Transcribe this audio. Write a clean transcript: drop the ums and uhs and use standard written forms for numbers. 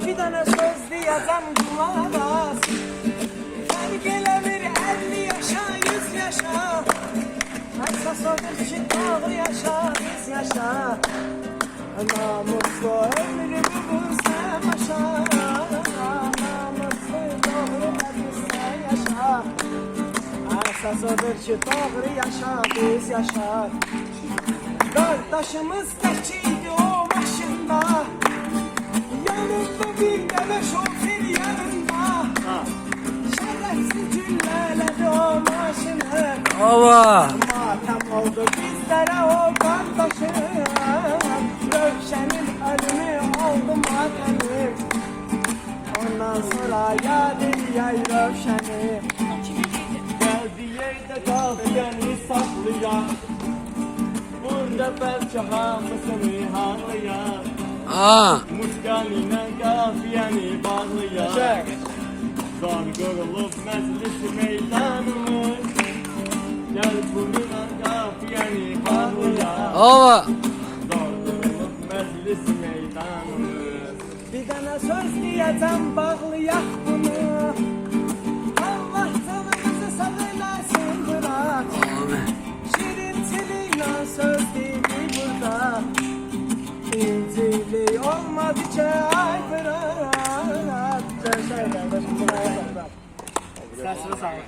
bir tane söz diyeceğim kulağına. Fark eləmir 50 yaşa 100 yaşa. Əsas odur ki dağ yaşa biz yaşa. Namuslu ömrümü bulsam aşa. Namuslu doğru sen yaşa. Əsas odur ki dağ yaşa biz yaşa. Kardeşimiz tekiydi o başında. Yanında bir tane şoför yanında. Şerefsiz cümleledi o maşını. Ava. Matem oldu bizlere o kardeşim. Rövşenin ölümü oldu matemi. Ondan sonra yadır yay Rövşeni. Geldi yerde kaldı beni saklayan. Burada belki hamısını harlayan. Muşkaline kafiyeni bağlayan. Zor kurulup meclisi meydanımız. Gel bununla kafiyeni bağlayan. Ava. Zor kurulup meclisi meydanımız. Bir tane söz diyeceğim bağlayak bunu. Allah canımızı saklasın bırak. Şirin tiliyle söz değil burada. İncili olmadı ki ay bırak. Sesini sağlık.